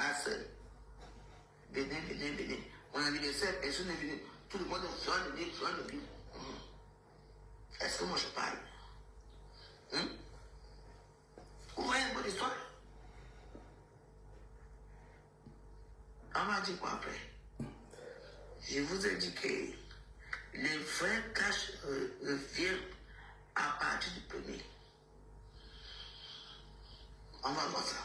ma soeur. Venez. Mon anniversaire, personne n'est venu. Tout le monde est sur le lit. Est-ce que moi je parle? Vous voyez une bonne histoire? On m'a dit quoi après? Je vous ai dit que les frères cachent le fiel à partir du premier. On va voir ça.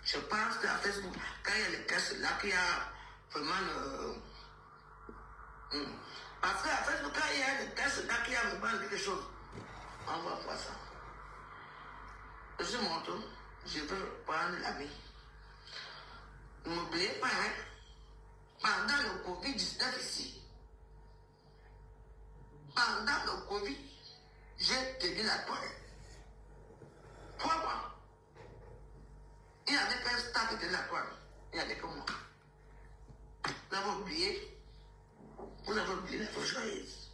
Je pense qu'à Facebook, quand il y a les caches là, qu'il y a vraiment le. Parce qu'à Facebook, quand il y a les caches là, qu'il y a vraiment quelque chose, on va voir ça. Je montre, je veux prendre l'ami. N'oubliez pas, hein, pendant le Covid-19 ici, pendant le Covid, j'ai tenu la toile. 3 mois. Il n'y avait pas un staff qui tenait la toile. Il n'y avait que moi. Vous avez oublié. Vous avez oublié la fois joyeuse.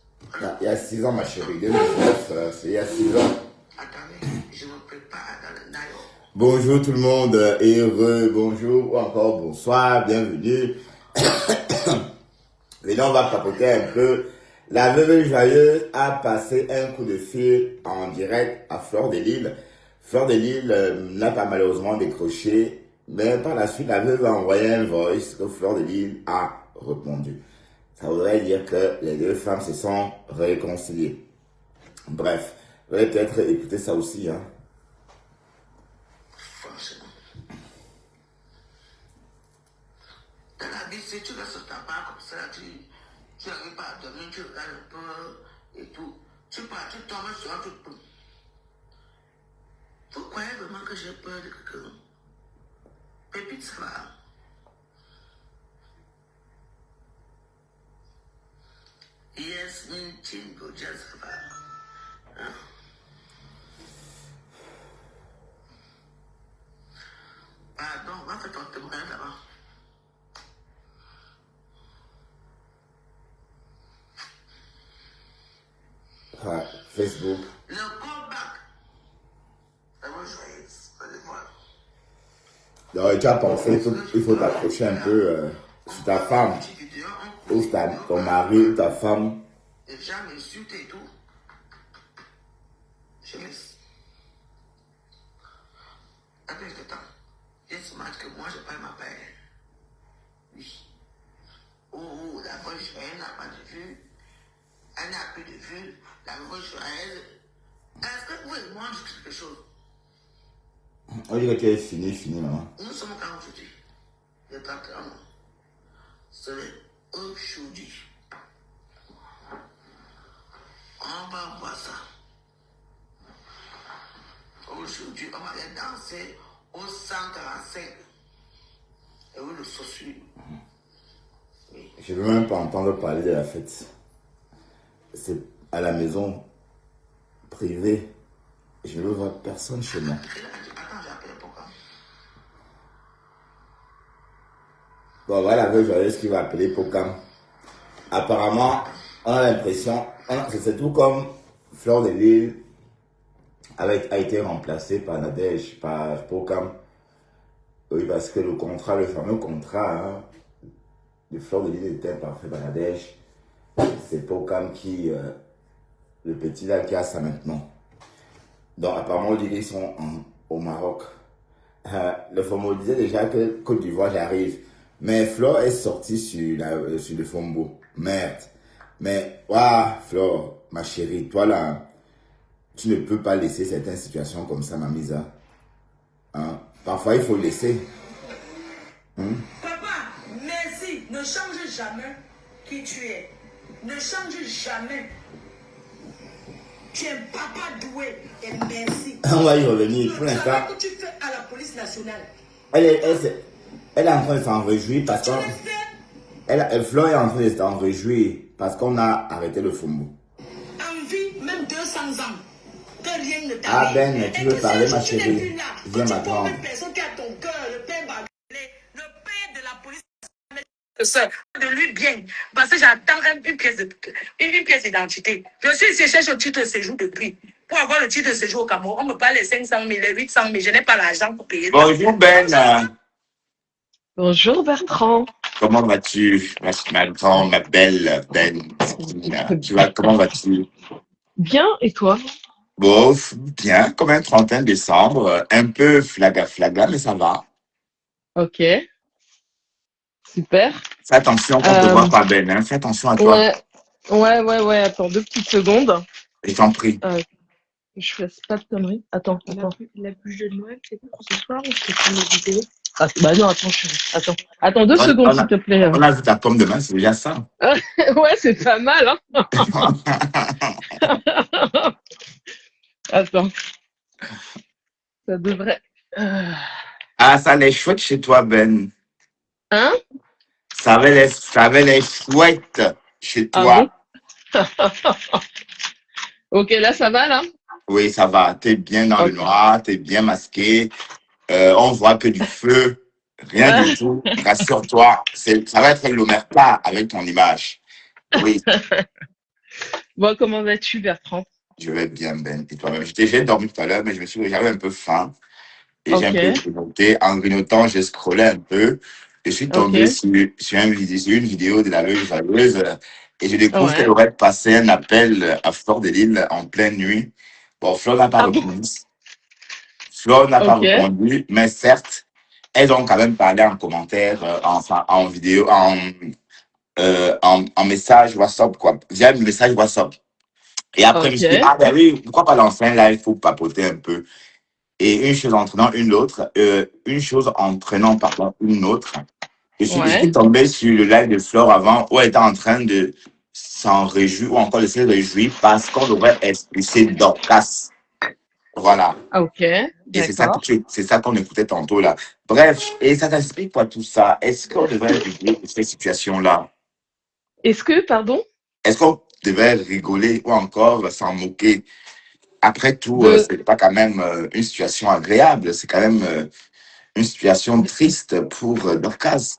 Il y a 6 ans, ma chérie. 2009, c'est il y a 6 ans. Attendez, je me prépare dans le naïo. Bonjour tout le monde, heureux, bonjour ou encore bonsoir, bienvenue. Et là, on va papoter un peu. La veuve joyeuse a passé un coup de fil en direct à Fleur de Lille. Fleur de Lille n'a pas malheureusement décroché, mais par la suite, la veuve a envoyé un voice que Fleur de Lille a répondu. Ça voudrait dire que les deux femmes se sont réconciliées. Bref, vous allez peut-être écouter ça aussi, hein. Franchement. Dans la vie, si tu restes ta part comme ça, tu n'arrives pas à dormir, tu regardes un peu et tout. Tu pars, tu tombes sur un truc. Vous croyez vraiment que j'ai peur de quelqu'un? Pépite, ça va. Yes, Chingo, ça va. Hein? Pardon, va faire ton témoignage là-bas. Ouais, Facebook. Le callback. Ça va jouer. Allez voir. Donc, tu as pensé qu'il faut t'approcher un peu sur ta femme, ou sur ton mari, ou ta femme. Les gens m'insultent et tout. Je laisse. Après le temps, il se marque que moi, je paye ma paix. Oui. Oh, la voix joyeuse n'a pas de vue. Elle n'a plus de vue. La voix joyeuse. Est-ce que vous pouvez moi dire quelque chose? On dirait que tu es fini, maman. Nous sommes quand aujourd'hui. Le 31 mois. C'est aujourd'hui. On va voir ça. Aujourd'hui, on va aller danser au 145. Et oui, le saucier. Oui. Je ne veux même pas entendre parler de la fête. C'est à la maison privée. Je ne veux voir personne chez moi. Attends, j'ai appelé pourquoi? Bon, voilà la veuve joyeuse qui va appeler Pokam. Apparemment, on a l'impression, c'est tout comme Fleur de Lille a été remplacée par Nadège, par Pokam. Oui, parce que le fameux contrat de Fleur de Lille était parfait par Nadège. C'est Pokam qui, le petit là, qui a ça maintenant. Donc, apparemment, on dit qu'ils sont au Maroc. Le FOMO disait déjà que Côte d'Ivoire, j'arrive. Mais Flore est sortie sur le Fombo. Merde. Mais, waouh, Flore, ma chérie, toi là, tu ne peux pas laisser certaines situations comme ça, Mamisa. Hein? Parfois, il faut laisser. Papa, merci. Ne change jamais qui tu es. Ne change jamais. Tu es un papa doué et merci. On va y revenir. Pour l'instant, que tu fais à la police nationale. elle est en train de s'en réjouir parce que Flore est en train de s'en réjouir parce qu'on a arrêté le Fombo. En vie, même 200 ans, que rien ne t'arrive. Ah Ben, tu veux parler, ma chérie? Viens m'attendre. m'attendre. Une personne qui a ton cœur, le père Bagalé, le père de la police nationale, de lui bien, parce que j'attends une pièce d'identité. Je suis ici, je cherche au titre de séjour depuis. Pour avoir le titre de séjour au Cameroun, on me parle les 500 000, les 800 000. Je n'ai pas l'argent pour payer. Bonjour Ben. Bonjour Bertrand. Comment vas-tu, ma grande, ma belle Ben? Comment vas-tu? Bien, et toi? Bon, bien, comme un 31 décembre, un peu flaga, mais ça va. Ok, super. Fais attention qu'on ne te voit pas, Ben, hein. Fais attention à toi, Ouais. Attends 2 petites secondes. je t'en prie. Je fasse pas de conneries. Attends. La bûche de Noël, c'est pour ce soir ou c'est pour les vidéos? Ah, bah non, attends, chérie. Attends 2 secondes, s'il te plaît. On a vu ta pomme demain, c'est déjà ça. Ouais, c'est pas mal, hein. Attends. Ça devrait. Ah, ça allait chouette chez toi, Ben. Hein? Ça avait les chouettes chez Ah toi. bon? Ok, là, ça va, là? Oui, ça va. T'es bien dans le Ok. noir, t'es bien masqué. On voit que du feu, rien du tout. Rassure-toi, ça va être l'omerta avec ton image. Oui, Bon, comment vas-tu, Bertrand? je vais bien, Ben. Et toi-même? J'ai dormi tout à l'heure, mais j'avais un peu faim. Et j'ai un Ok, peu grignoté. En grignotant, j'ai scrollé un peu. Je suis tombé ok. sur une vidéo de la Joyeuse et je découvre qu'elle Ouais. aurait passé un appel à Fleur-de-Lys en pleine nuit. Bon, Fleur n'a pas Ah bon? répondu. Fleur n'a pas Ok, répondu, mais certes, elles ont quand même parlé en commentaire, enfin en vidéo, en message WhatsApp, quoi, via le message WhatsApp. Et après, je me suis dit, ok. ah ben oui, pourquoi pas lancer un live pour papoter un peu. Et une chose entraînant une chose entraînant pardon, une autre. Je suis Ouais. tombé sur le live de Flore avant où elle était en train de s'en réjouir ou encore de se réjouir parce qu'on aurait expulsé Dorcas. Voilà. Ah, ok, Et d'accord. c'est ça qu'on écoutait tantôt là. Bref, et ça t'explique quoi tout ça? Est-ce qu'on devrait rigoler de cette situation-là? Est-ce que, pardon, Est-ce qu'on devrait rigoler ou encore s'en moquer? Après tout, de... c'est pas quand même une situation agréable, c'est quand même une situation triste pour Dorcas.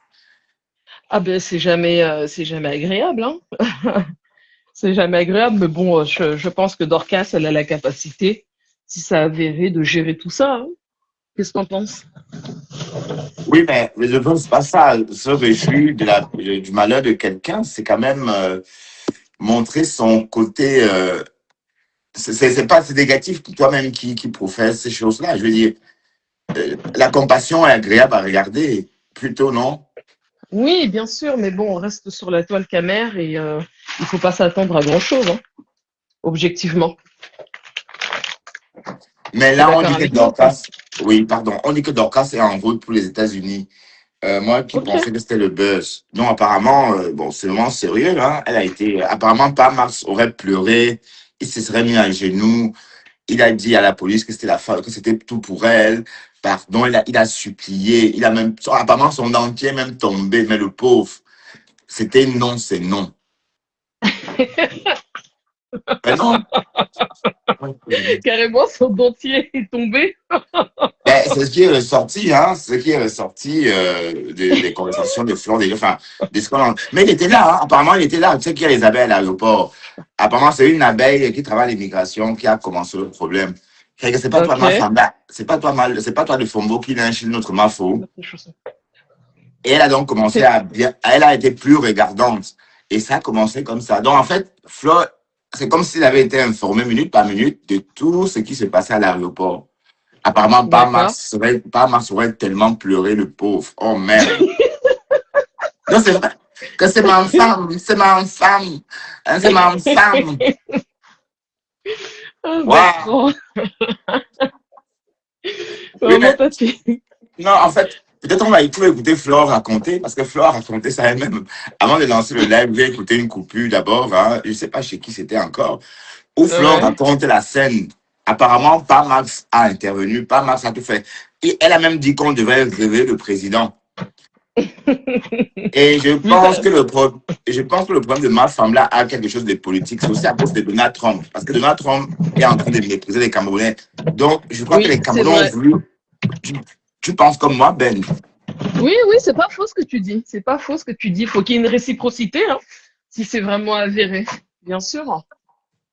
Ah ben, c'est jamais agréable, hein. C'est jamais agréable, mais bon, je pense que Dorcas, elle a la capacité, si ça avéré, de gérer tout ça, hein. Qu'est-ce que t'en penses? Oui, mais je pense pas ça. Se réjouir du malheur de quelqu'un, c'est quand même montrer son côté. C'est négatif pour toi-même qui professe ces choses-là. Je veux dire, la compassion est agréable à regarder, plutôt non? Oui, bien sûr, mais bon, on reste sur la toile camère et il faut pas s'attendre à grand-chose, hein, objectivement. Mais T'es là, on d'accord dit que avec moi ou pas? Dorcas, oui, pardon, on dit que Dorcas est en route pour les États-Unis. Moi qui Ok. pensais que c'était le buzz. Non, apparemment, bon, c'est vraiment sérieux, hein. Elle a été, apparemment, pas Max aurait pleuré, il se serait mis à genoux. Il a dit à la police que c'était la fin, que c'était tout pour elle. Pardon, il a supplié. Il a même, apparemment, son dentier est même tombé. Mais le pauvre, c'était non, c'est non. Mais non. Carrément, son dentier est tombé. Ben, c'est ce qui est ressorti, hein. Ce qui est ressorti des conversations de Flore, enfin, des scandales. Mais il était là, hein. Apparemment, il était là. Tu sais qu'il y a les abeilles à l'aéroport. Apparemment, c'est une abeille qui travaille à l'immigration qui a commencé le problème. C'est pas toi, Ok. ma femme, là. C'est pas toi de Fombo qui lynche notre mafo. Et elle a donc commencé C'est- à bien, elle a été plus regardante. Et ça a commencé comme ça. Donc, en fait, Flo, c'est comme s'il avait été informé minute par minute de tout ce qui se passait à l'aéroport. Apparemment, D'accord. Pas Max aurait tellement pleuré, le pauvre. Oh merde. Non, c'est vrai que c'est ma femme, c'est ma femme, hein, c'est ma femme. Ah, Waouh. Bertrand, Oui, vraiment, mais t'as fait. non, en fait, peut-être il faut écouter Flore raconter, parce que Flore a raconté ça elle-même. Avant de lancer le live, j'ai écouté une coupure d'abord, hein, je ne sais pas chez qui c'était encore, où Flore Ouais. raconte la scène. Apparemment, pas Max a intervenu, pas Max a tout fait. Et elle a même dit qu'on devait révéler le président. Et Oui, je pense que le problème de ma femme-là a quelque chose de politique. C'est aussi à cause de Donald Trump. Parce que Donald Trump est en train de mépriser les Camerounais. Donc, je crois que oui, les c'est Camerounais ont vrai. voulu. Tu, tu penses comme moi, Ben? Oui, c'est pas faux ce que tu dis. C'est pas faux ce que tu dis. Faut qu'il y ait une réciprocité, hein, si c'est vraiment avéré. Bien sûr.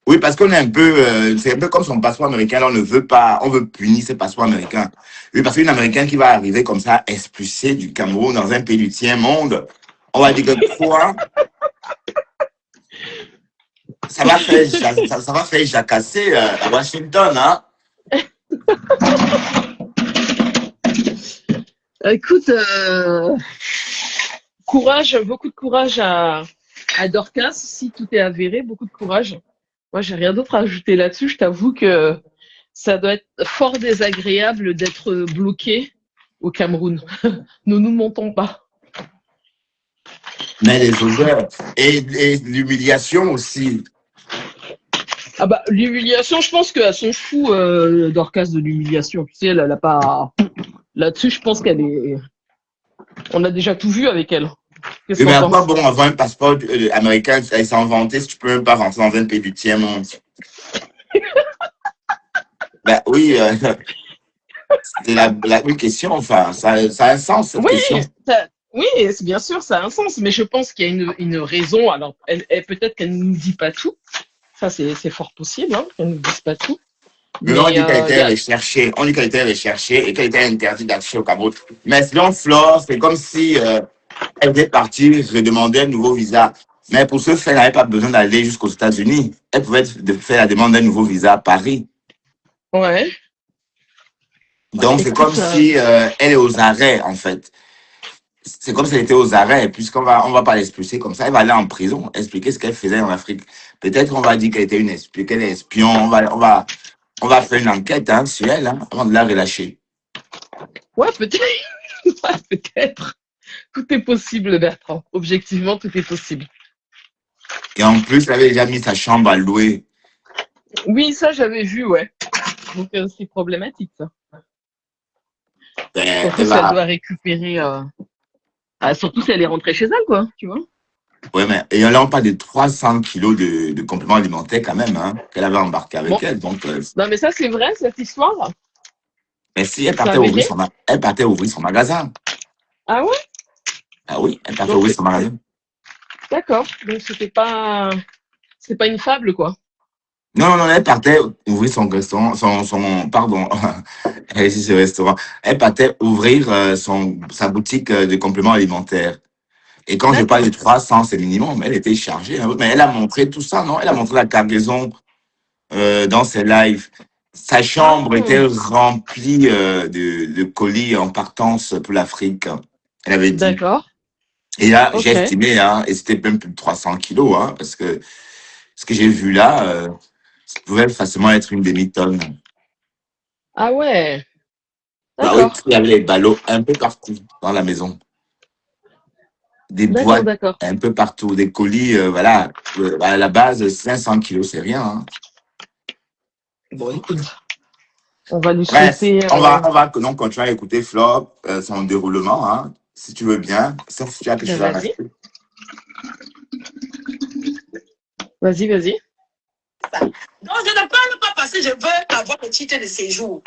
Oui, parce qu'on est un peu, c'est un peu comme son passeport américain. Là, on ne veut pas, on veut punir ce passeport américain. Oui, parce qu'une américaine qui va arriver comme ça, expulsée du Cameroun dans un pays du tiers-monde, on va dire que quoi? Ça va faire jacasser Washington, hein? Écoute, courage, beaucoup de courage à Dorcas. Si tout est avéré, beaucoup de courage. Moi, j'ai rien d'autre à ajouter là-dessus. Je t'avoue que ça doit être fort désagréable d'être bloqué au Cameroun. Nous nous montons pas. Mais les odeurs et l'humiliation aussi. Ah bah, l'humiliation, je pense qu'elle s'en fout, Dorcas, de l'humiliation. Tu sais, elle a pas. Là-dessus, je pense qu'elle est. On a déjà tout vu avec elle. Qu'est-ce Oui, qu'on mais à quoi pense? bon avoir un passeport américain et s'en vanter si tu peux même pas rentrer dans un pays du tiers-monde? Ben oui, c'est une question, enfin, ça a un sens, cette Oui, question. oui, bien sûr, ça a un sens, mais je pense qu'il y a une raison. Alors, peut-être qu'elle ne nous dit pas tout. Ça, c'est fort possible, hein, qu'elle ne nous dise pas tout. Mais on Mais dit qu'elle il y était a. recherchée, on dit qu'elle était recherchée et qu'elle était interdite d'accès au Cameroun. Mais selon Flore, c'est comme si elle était partie redemander un nouveau visa. Mais pour ce faire, elle n'avait pas besoin d'aller jusqu'aux États-Unis. Elle pouvait faire la demande d'un nouveau visa à Paris. Ouais. Donc, c'est comme Écoute, si elle est aux arrêts, en fait. C'est comme si elle était aux arrêts, on va pas l'expulser comme ça. Elle va aller en prison, expliquer ce qu'elle faisait en Afrique. Peut-être qu'on va dire qu'elle était qu'elle est espion. On va faire une enquête hein, sur elle hein, avant de la relâcher. ouais, peut-être. Ouais, peut-être. Tout est possible, Bertrand. Objectivement, tout est possible. Et en plus, elle avait déjà mis sa chambre à louer. Oui, ça, j'avais vu, ouais. Donc, c'est problématique, ça. Ben, Surtout si elle doit récupérer. Surtout si elle est rentrée chez elle, quoi, tu vois. ouais, mais et là, on parle de 300 kilos de compléments alimentaires quand même, hein, qu'elle avait embarqué Bon. avec elle. Donc, Non, mais ça, c'est vrai, cette histoire. mais si elle C'est partait avéré. elle partait ouvrir son magasin. Ah ouais? Ah oui, elle partait Donc, ouvrir son magasin. d'accord. Donc, c'est pas une fable, quoi. Non, non, elle partait ouvrir son restaurant, pardon, elle dit ce restaurant. Elle partait ouvrir sa boutique de compléments alimentaires. Et quand je parle D'accord. de 300, c'est minimum. Elle était chargée, hein. Mais elle a montré tout ça, non? Elle a montré la cargaison dans ses lives. Sa chambre Ah, était remplie de colis en partance pour l'Afrique. Elle avait dit. d'accord. Et là, j'ai Ok. estimé, hein, et c'était même plus de 300 kilos, hein, parce que ce que j'ai vu là, ça pouvait facilement être une demi-tonne. Ah ouais. Bah oui, D'accord. il y avait les ballots un peu partout dans la maison. Des D'accord, boîtes d'accord. un peu partout, des colis, voilà. À la base, 500 kilos, c'est rien. Hein. Bon, écoute, on va lui Bref, souhaiter. on va donc continuer à écouter Flore, son déroulement, hein, si tu veux bien, sauf si tu as quelque Ben, chose à vas-y. rajouter. Vas-y, vas-y. Donc, je ne parle pas parce que je veux avoir le titre de séjour.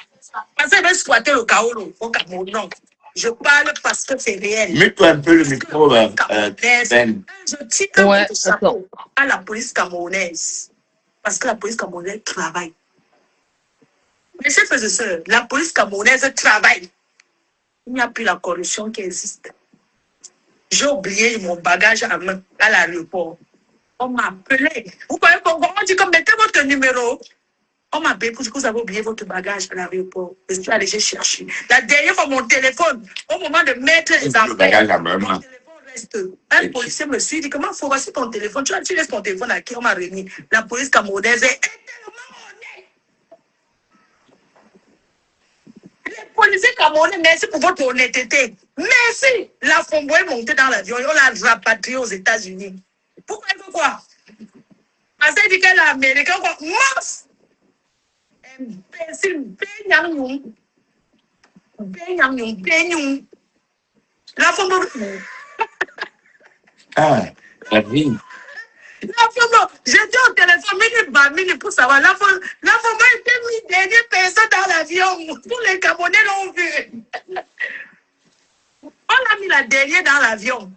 Parce que je veux squatter le Kaolo au Cameroun. Non. Je parle parce que c'est réel. Mute-toi un peu le micro, Ben. Je tire un Ouais, coup de attends. chapeau à la police camerounaise. Parce que la police camerounaise travaille. Mes chers frères et sœurs, la police camerounaise travaille. Il n'y a plus la corruption qui existe. J'ai oublié mon bagage à main à l'aéroport. On m'a appelé. Vous voyez, on dit comme mettez votre numéro. On m'a appelé pour dire que vous avez oublié votre bagage à l'aéroport. Je suis allé chercher. La dernière fois, mon téléphone, au moment de mettre les Le bagage à main, mon moi. téléphone reste. Un policier me suit, dit comment faut voici ton téléphone. Tu laisses ton téléphone à qui on m'a remis. La police camerounaise est tellement honnête. Les policiers camerounais, merci pour votre honnêteté. Merci. La Fombo est montée dans l'avion et on l'a rapatriée aux États-Unis. Pourquoi il faut quoi? Parce qu'elle dit qu'elle est américaine, quoi. Mars! Imbécile, bégnagnon. Bégnagnon, bégnon. La Fombo. Ah, la vie. La Fombo. J'étais au téléphone, minute pour savoir. La Fombo était mis dernière personne dans l'avion. Tous les Camerounais l'ont vu. On l'a mis la dernière dans l'avion.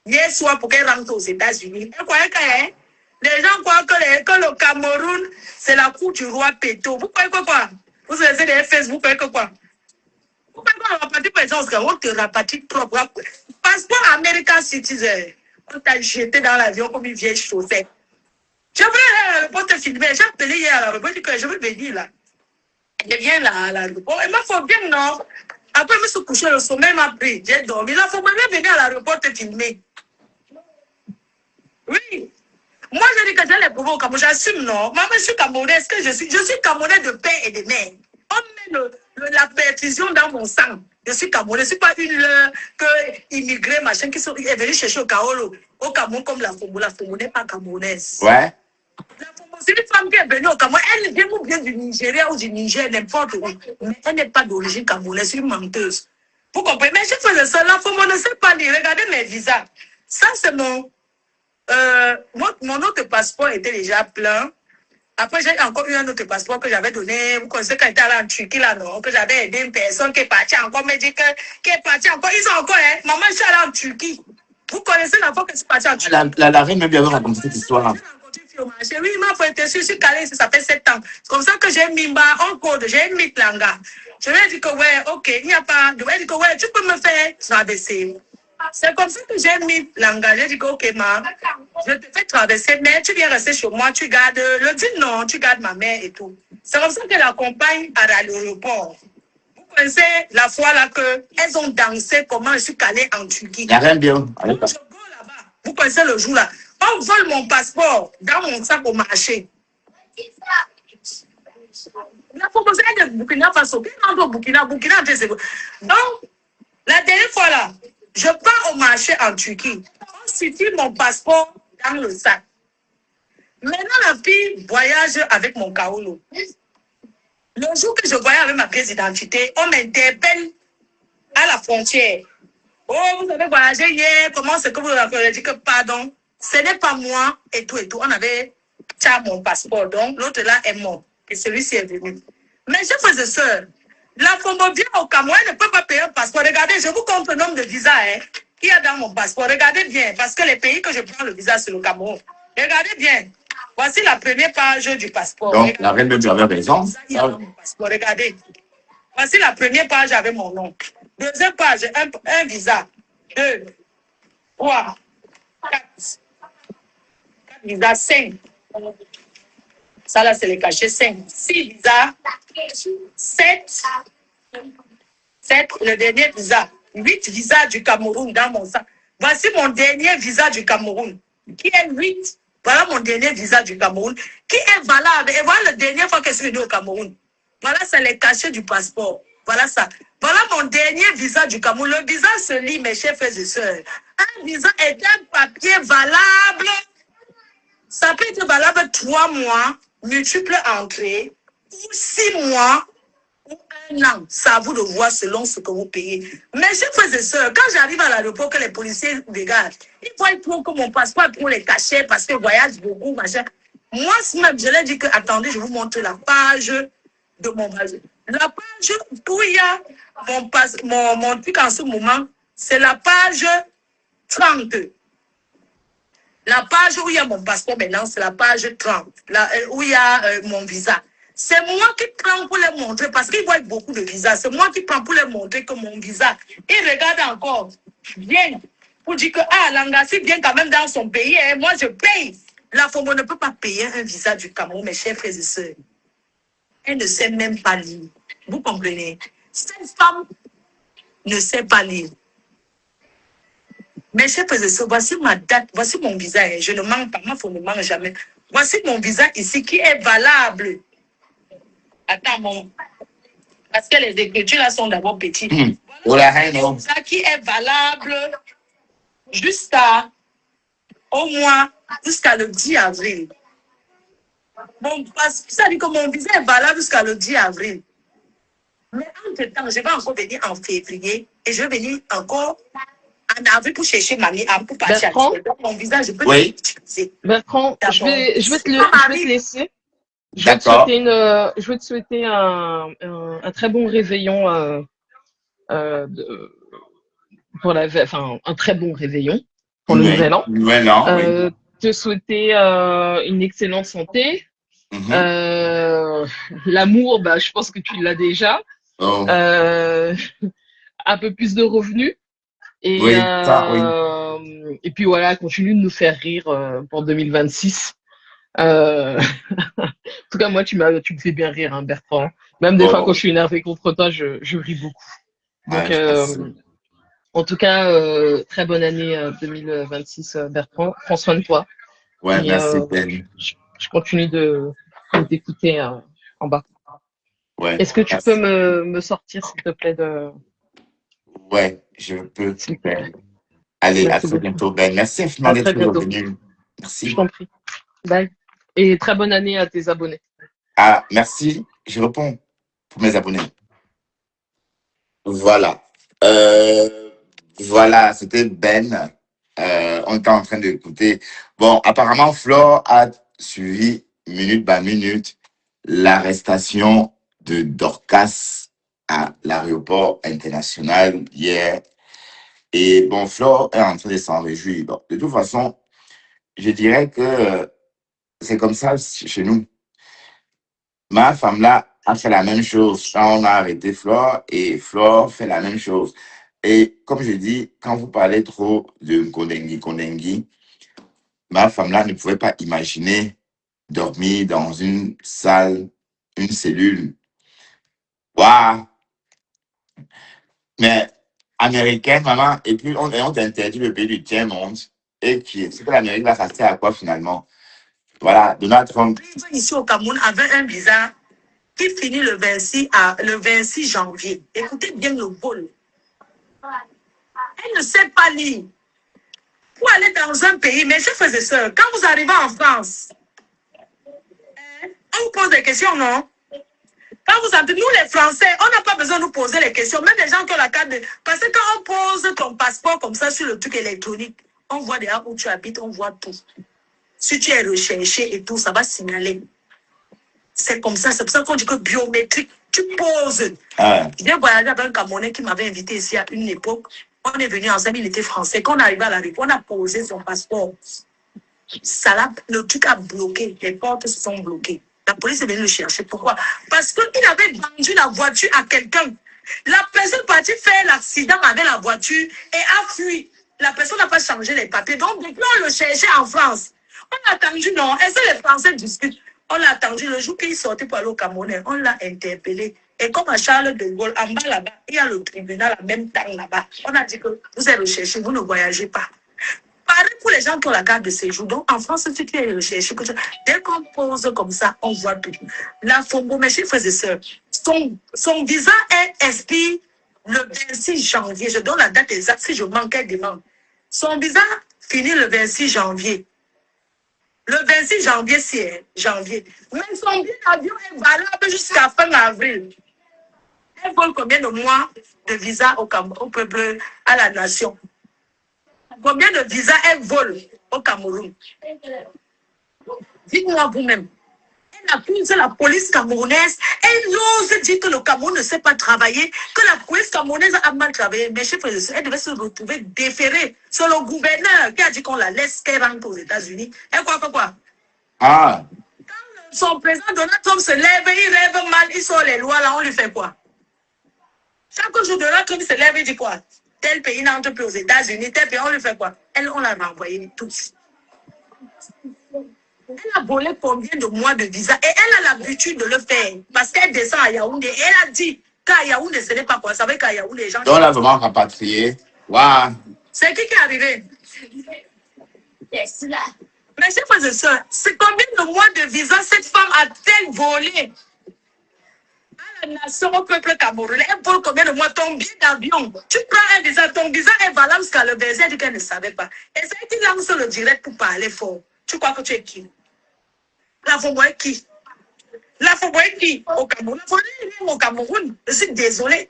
Hier soir pour qu'elle rentre aux États-Unis. Elle croyait qu'elle Les gens croient que le Cameroun, c'est la cour du roi Péto. Vous croyez que quoi? Vous avez des Facebook, vous croyez que quoi? Vous croyez qu'on rapatrie présence, on te rapatrie propre. Passeport American Citizen. On t'a jeté dans l'avion comme une vieille chaussette. Je voulais pour te filmer. J'ai appelé hier à l'aéroport, je dis que je veux venir là. Je viens là à l'aéroport. Il m'a fait bien, non? Après, je me suis couché, le sommeil m'a pris. J'ai dormi. Là, il faut même venir à l'aéroport te filmer. Oui. Moi, je dis que j'ai les pouvoirs au Cameroun. J'assume, non? Moi, je suis Camerounais. Est-ce que je suis Camerounais de père et de mère. On met la perfusion dans mon sang. Je suis Camerounais. Je ne suis pas une immigrée, machin, qui est venue chercher au Kaolo. Au Cameroun, comme la Fomo. La Fomo n'est pas camerounaise. Ouais. La Fomo, c'est une femme qui est venue au Cameroun. Elle vient ou bien du Nigeria ou du Niger, n'importe où. Mais elle n'est pas d'origine camerounaise. C'est une menteuse. Vous comprenez? Mais je faisais ça. La Fomo ne sait pas lire. Regardez mes visas. Ça, c'est mon autre passeport était déjà plein. Après, j'ai encore eu un autre passeport que j'avais donné. Vous connaissez quand j'étais allé en Turquie, là, non? Que j'avais aidé une personne qui est partie encore, me dit qui est partie encore. Ils ont encore, hein? Maman, je suis allée en Turquie. Vous connaissez la fois que je suis partie en Turquie? La reine même bien raconté cette histoire-là. Oui, il m'a fait je suis calée, ça fait 7 ans. C'est comme ça que j'ai mis en code, j'ai mis Langa. Je lui ai dit que, ouais, ok, il n'y a pas. Je lui ai dit que, ouais, tu peux me faire traverser. C'est comme ça que j'ai mis Langa. J'ai dit que, ok, ma, je te fais traverser, mais tu viens rester chez moi, tu gardes. Le dit non, tu gardes ma mère et tout. C'est comme ça que la compagne à l'aéroport. Vous connaissez la fois là qu'elles ont dansé, comment je suis calée en Turquie. La reine bien. Je go là-bas. Vous connaissez le jour là. On vole mon passeport dans mon sac au marché. La proposition de Burkina Faso. Burkina, donc, la dernière fois là, je pars au marché en Turquie. On situe mon passeport dans le sac. Maintenant, la fille voyage avec mon kaolo. Le jour que je voyage avec ma pièce d'identité, on m'interpelle à la frontière. Oh, vous avez voyagé hier, comment c'est que vous avez fait? Je dis que pardon, ce n'est pas moi et tout et tout. On avait déjà mon passeport, donc l'autre là est mort. Et celui-ci est venu. Mais je faisais ça. La Fomo vient au Cameroun, elle ne peut pas payer un passeport. Regardez, je vous compte le nombre de visas qu'il y a dans mon passeport. Regardez bien, parce que les pays que je prends le visa, c'est le Cameroun. Regardez bien. Voici la première page du passeport. Donc, regardez, la reine même avait raison. il y a dans mon passeport. Regardez. Voici la première page avec mon nom. Deuxième page, un visa. 2, 3, 4. 4 visas, 5. Ça là, c'est les cachets. 5. 6 visas. 7. 7. Le dernier visa. 8 visas du Cameroun dans mon sac. Voici mon dernier visa du Cameroun. Qui est 8. Voilà mon dernier visa du Cameroun. Qui est valable. Et voilà la dernière fois que je suis venu au Cameroun. Voilà, c'est les cachets du passeport. Voilà ça. Voilà mon dernier visa du Cameroun. Le visa se lit, mes chers frères et sœurs. Un visa est un papier valable. Ça peut être valable 3 mois, multiples entrées, ou 6 mois, ou 1 an. C'est à vous de voir selon ce que vous payez. Mes chers frères et sœurs, quand j'arrive à l'aéroport, que les policiers regardent, ils voient trop que mon passeport pour les cachets parce que je voyage beaucoup, machin. Moi, même, je leur dis que, attendez, je vous montre la page de mon bagage. La page où il y a mon truc en ce moment, c'est la page 30. La page où il y a mon passeport maintenant, c'est la page 30, où il y a mon visa. C'est moi qui prends pour les montrer, parce qu'ils voient beaucoup de visas. C'est moi qui prends pour les montrer que mon visa. Ils regardent encore. Bien. Pour dire que, Langassi vient quand même dans son pays. Et moi, je paye. La Fomo ne peut pas payer un visa du Cameroun, mes chers frères et sœurs. Elle ne sait même pas lire. Vous comprenez? Cette femme ne sait pas lire. Mes chers frères et sœurs, voici ma date, voici mon visa. Je ne mens pas, ma femme ne ment jamais. Voici mon visa ici qui est valable. Attends, parce que les écritures là sont d'abord petites. Voilà mon visa qui est valable jusqu'à le 10 avril. Bon, parce que ça dit que mon visa est valable jusqu'à le 10 avril. Mais entre-temps, je vais encore venir en février et je vais venir encore en avril pour chercher mamie pour partir. Donc, mon visa, je peux l'utiliser. Bertrand, je vais te laisser. Je vais te souhaiter un très bon réveillon un très bon réveillon pour le nouvel an. te souhaiter une excellente santé. Mhm. L'amour, bah, je pense que tu l'as déjà. Oh, Euh, un peu plus de revenus. oui, ça, oui. Et puis voilà, continue de nous faire rire pour 2026. Euh, en tout cas, moi, tu me fais bien rire, hein, Bertrand. Même des fois, quand je Oh, suis énervée contre toi, je ris beaucoup. Donc, ouais, je pense. en tout cas, très bonne année 2026, Bertrand. Prends soin de toi. Ouais, Et merci, Ben. je continue de t'écouter en bas. Ouais, Est-ce que tu peux merci. me sortir, s'il te plaît, de... Ouais, je peux, S'il te plaît. Ben. Allez, à Merci très beaucoup. bientôt, Ben. Merci infiniment À très d'être bientôt. revenu. Je Merci. t'en prie. Bye. Et très bonne année à tes abonnés. Ah, merci. Je réponds pour mes abonnés. Voilà. Euh, voilà, c'était Ben. On était en train d'écouter. Bon, apparemment, Flore a suivi minute par minute l'arrestation de Dorcas à l'aéroport international hier. Et bon, Flore est en train de s'en réjouir. Bon, de toute façon, je dirais que c'est comme ça chez nous. Ma femme là a fait la même chose quand on a arrêté Flore et Flore fait la même chose. Et comme je dis, quand vous parlez trop de Kondengi, ma femme là ne pouvait pas imaginer dormir dans une salle, une cellule. Waouh! Mais américaine, maman, et puis on t'interdit le pays du tiers-monde. Et qui, c'est que l'Amérique là, ça sert à quoi finalement? Voilà, Donald Trump. Ici au Cameroun, avait un visa qui finit le 26 janvier. Écoutez bien le vol. Elle ne sait pas lire. Pour aller dans un pays, mes chers frères et sœurs, quand vous arrivez en France, on vous pose des questions, non? Quand vous entrez, nous les Français, on n'a pas besoin de nous poser les questions. Même les gens qui ont la carte de... Parce que quand on pose ton passeport comme ça sur le truc électronique, on voit déjà où tu habites, on voit tout. Si tu es recherché et tout, ça va signaler. C'est comme ça, c'est pour ça qu'on dit que biométrique, tu poses. Ah, J'ai voyagé avec un Camerounais qui m'avait invité ici à une époque. On est venu ensemble, il était français. Quand on arrive à la rue, on a posé son passeport. Le truc a bloqué. Les portes se sont bloquées. La police est venue le chercher. Pourquoi? Parce qu'il avait vendu la voiture à quelqu'un. La personne partie faire l'accident avec la voiture et a fui. La personne n'a pas changé les papiers. Donc, depuis, on le cherchait en France. On a attendu, non. Est-ce que les Français discutent? On l'a attendu le jour qu'il sortait pour aller au Cameroun. On l'a interpellé. Et comme à Charles de Gaulle, en bas là-bas, il y a le tribunal en même temps là-bas. On a dit que vous êtes recherché, vous ne voyagez pas. Pareil pour les gens qui ont la carte de séjour. Donc, en France, si tu es recherché, dès qu'on pose comme ça, on voit tout. La Fongo, mes chers frères et sœurs, son visa est expiré le 26 janvier. Je donne la date exacte si je manque, elle demande. Son visa finit le 26 janvier. Le 26 janvier, c'est janvier. Mais son billet d'avion est valable jusqu'à fin avril. Elle vole combien de mois de visa au peuple, à la nation? Combien de visas elle vole au Cameroun? Dites-moi vous-même. Elle accuse la police camerounaise. Elle ose dire que le Cameroun ne sait pas travailler, que la police camerounaise a mal travaillé. Mais chef, elle devait se retrouver déférée. C'est le gouverneur qui a dit qu'on la laisse qu'elle rentre aux États-Unis. Elle croit que quoi? ah, Son président Donald Trump se lève, il rêve mal, il sort les lois là, on lui fait quoi? Chaque jour, Donald Trump se lève, il dit quoi? Tel pays n'entre plus aux États-Unis, tel pays, on lui fait quoi? Elle, on l'a renvoyée tous. Elle a volé combien de mois de visa? Et elle a l'habitude de le faire. Parce qu'elle descend à Yaoundé. Et elle a dit qu'à Yaoundé, ce n'est pas quoi. Ça veut qu'à Yaoundé, les gens... donc là, vraiment rapatrié. Waouh! C'est qui est arrivé? Mais chers frères et sœurs, c'est combien de mois de visa cette femme a-t-elle volé à la nation, au peuple camerounais? Elle vole combien de mois? Ton billet d'avion. Tu prends un visa, ton visa est valable jusqu'à le baiser. Elle dit qu'elle ne savait pas. Et c'est qui lance le direct pour parler fort. Tu crois que tu es qui? La Fongo est qui? La Fongo est qui au Cameroun? La Fongo est au Cameroun. Je suis désolée.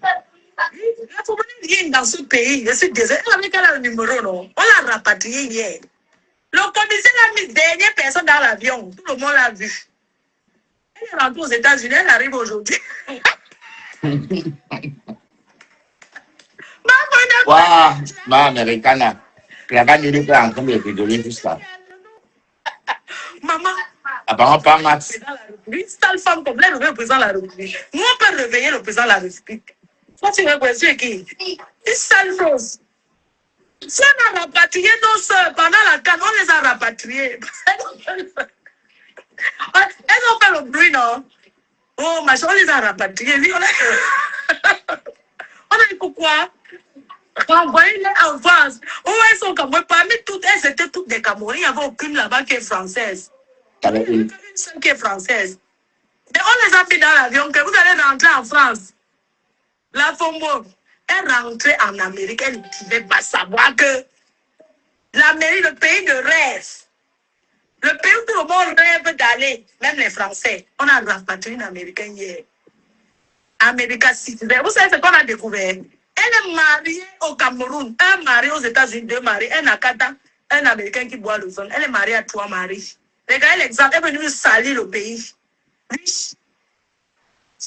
La Fongo n'est rien dans ce pays. Je suis désolée. Elle avait quel numéro, non? On l'a rapatrié hier. Le commissaire a mis dernière personne dans l'avion. Tout le monde l'a vu. Elle est rentrée aux États-Unis. Elle arrive aujourd'hui. Waouh! Ma américaine. La gare est en train de rigoler tout ça. Maman, Apparemment, pas Max. une sale femme comme elle, le président de la République. Moi, on peut réveiller le président de la République. Toi, tu veux question qui? Une sale chose. Si on a rapatrié nos soeurs pendant la canne, on les a rapatriées. Elles ont fait le bruit, non? Oh, machin, on les a rapatriées. Oui, on a... on a dit pourquoi? Renvoyez-les en France. Oh, elles sont comme moi. Parmi toutes, elles étaient toutes des Camerounais. Il n'y avait aucune là-bas qui est française. Il n'y avait qu'une seule qui est française. Et on les a mis dans l'avion que vous allez rentrer en France. La Fombo, elle rentrait en Amérique. Elle ne pouvait pas savoir que l'Amérique, le pays de rêve, le pays où tout le monde rêve d'aller, même les Français. On a rapatrié une Américaine hier. America Citizen. Vous savez ce qu'on a découvert? Elle est mariée au Cameroun, un mari aux États-Unis, deux maris, un à Qatar, un Américain qui boit le vin. Elle est mariée à 3 maris. Regardez l'exemple, elle est venue salir le pays. Oui.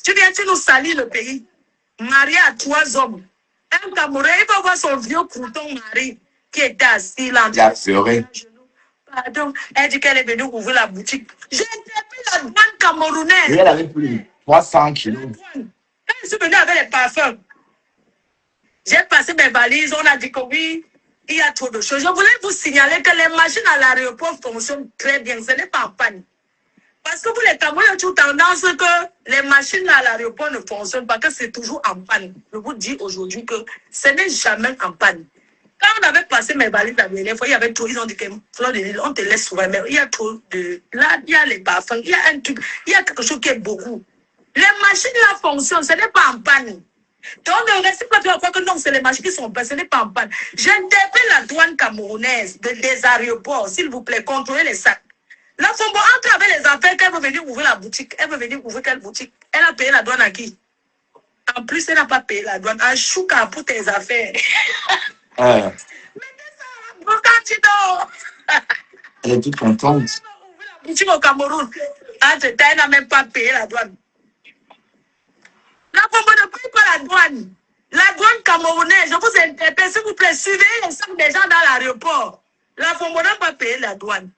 Tu viens, tu nous salis le pays. Mariée à 3 hommes. Un Cameroun, il va voir son vieux crouton mari qui était assis là. Il a pleuré. Pardon, elle dit qu'elle est venue ouvrir la boutique. J'ai interpellé la douane camerounaise. Et elle avait plus 300 kilos. Quand je suis venue avec les parfums, j'ai passé mes valises, on a dit que oui, il y a trop de choses. Je voulais vous signaler que les machines à l'aéroport fonctionnent très bien, ce n'est pas en panne. Parce que vous les Camerounais ont toujours tendance que les machines à l'aéroport ne fonctionnent pas, que c'est toujours en panne. Je vous dis aujourd'hui que ce n'est jamais en panne. Quand on avait passé mes valises la dernière fois, il y avait trop, ils ont dit que Fleur de Lille, on te laisse souvent, mais il y a trop de... Là, il y a les parfums, il y a un truc, il y a quelque chose qui est beaucoup. Les machines là fonctionnent, ce n'est pas en panne. Donc ne restez pas à croire que non, c'est les machines qui sont en panne, ce n'est pas en panne. J'interpelle la douane camerounaise des aéroports, s'il vous plaît, contrôlez les sacs. Là, Fombo entre avec les affaires qu'elle veut venir ouvrir la boutique. Elle veut venir ouvrir quelle boutique? Elle a payé la douane à qui? En plus, elle n'a pas payé la douane. À Chouka pour tes affaires. Euh, Candidat. elle est toute contente. La boutique au Cameroun. Elle n'a même pas payé la douane. La Fombo ne paye pas la douane. La douane camerounaise, je vous interpelle, s'il vous plaît, suivez les sacs des gens dans l'aéroport. La Fombo n'a pas payé la douane.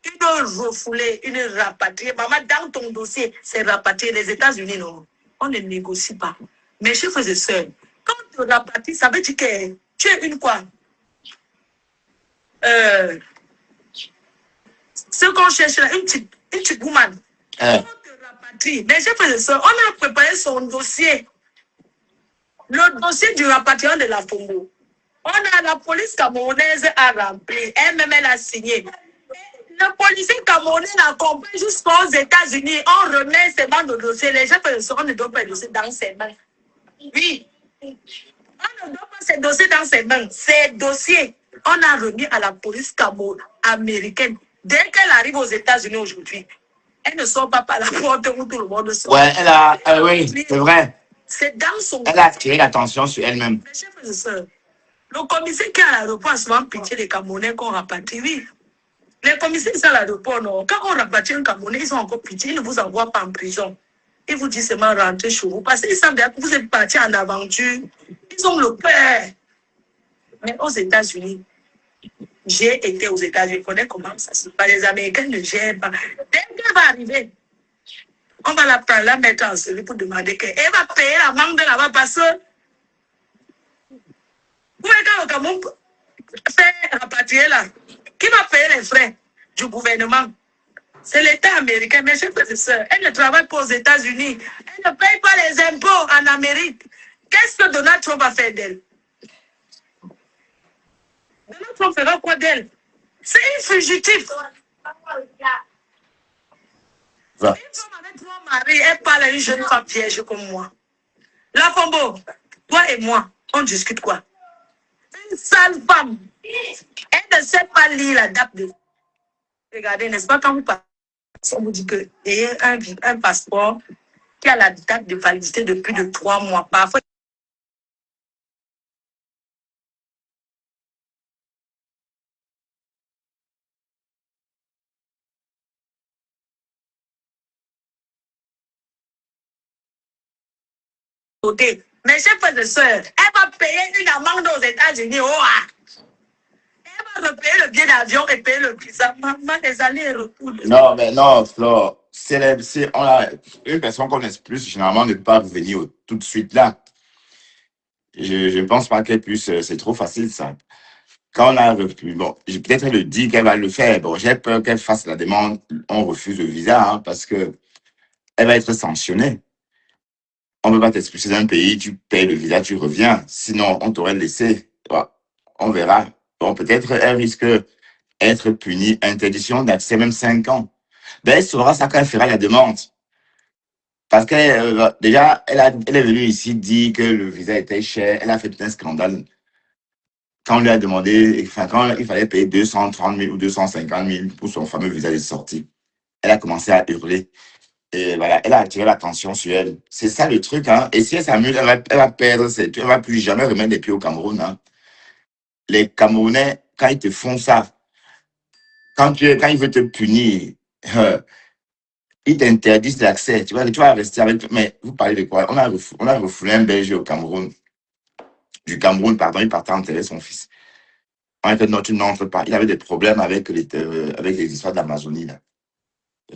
Une refoulée, une rapatriée. Maman, dans ton dossier, c'est rapatrié. Les États-Unis, non. On ne négocie pas. Mes chers frères et sœurs, quand tu rapatries, ça veut dire que tu es une quoi? Ce qu'on cherche là, une petite woman. Quand tu rapatries, mes chers frères et sœurs, on a préparé son dossier. Le dossier du rapatriement de la Fombo. On a la police camerounaise à remplir. Elle-même, elle a signé. Le policier camerounais l'accompagne jusqu'aux États-Unis. On remet ses mains de dossier. Les gens on ne doit pas le dossier dans ses mains. Oui. On ne doit pas ces dossiers dans ses mains. Ces dossiers, on a remis à la police américaine. Dès qu'elle arrive aux États-Unis aujourd'hui, elle ne sort pas par la porte où tout le monde sort. Ouais, elle a. Oui, c'est vrai. C'est dans son. Elle a attiré l'attention sur elle-même. Mes chers frères et sœurs, le commissaire qui est à l'aéroport a souvent pitié les Camerounais qu'on rapatrie. Oui. Les commissaires à l'aéroport, non. Quand on rapatrie un Camerounais, ils ont encore pitié. Ils ne vous envoient pas en prison. Ils vous disent seulement rentrer chez vous. Parce qu'ils savent bien que vous êtes partis en aventure. Ils ont le peur. Mais aux États-Unis, j'ai été aux États-Unis. Je connais comment ça se passe. Les Américains ne gèrent pas. Dès qu'elle va arriver, on va la prendre, la mettre en série pour demander qu'elle va payer la manque de là-bas parce que vous voyez quand le Cameroun fait rapatrier là, qui va payer les frais du gouvernement? C'est l'État américain. Mes chers frères et sœurs, elle ne travaille pas aux États-Unis. Elle ne paye pas les impôts en Amérique. Qu'est-ce que Donald Trump va faire d'elle? Donald Trump fera quoi d'elle? C'est une fugitive. Va. Une femme avec 3 maris, elle parle à une jeune femme vierge comme moi. La Fombo, toi et moi, on discute quoi? Une sale femme. Elle ne sait pas lire la date de... Regardez, n'est-ce pas, quand vous parlez, on vous dit que ayez un passeport qui a la date de validité de plus de 3 mois. Parfois, mes chers frères et sœurs, elle va payer une amende aux États-Unis. Oh, ah. repayer le billet d'avion et payer le visa. Maman, les allers-retours. Non, mais non, Flore, une personne qu'on laisse plus, généralement, ne peut pas revenir tout de suite là. Je ne pense pas qu'elle puisse, c'est trop facile ça. Quand on a refusé, bon, peut-être elle le dit qu'elle va le faire. Bon, j'ai peur qu'elle fasse la demande, on refuse le visa, hein, parce que elle va être sanctionnée. On ne peut pas t'expulser d'un pays, tu payes le visa, tu reviens. Sinon, on t'aurait laissé. Ouais, on verra. Bon, peut-être elle risque d'être punie, interdiction d'accès, même 5 ans. Ben, elle saura ça quand elle fera la demande. Parce que déjà, elle est venue ici dire que le visa était cher. Elle a fait tout un scandale. Quand on lui a demandé, enfin, quand il fallait payer 230 000 ou 250 000 pour son fameux visa de sortie, elle a commencé à hurler. Et voilà, elle a attiré l'attention sur elle. C'est ça le truc, hein. Et si elle s'amuse, elle va perdre, elle va plus jamais remettre les pieds au Cameroun, hein. Les Camerounais, quand ils te font ça, quand ils veulent te punir, euh, ils t'interdisent l'accès. Tu vas rester avec. Mais vous parlez de quoi? On a refoulé un Belge au Cameroun. Du Cameroun, pardon, il partait enterrer son fils. On a dit non, tu n'entres pas. Il avait des problèmes avec les histoires d'Amazonie, là.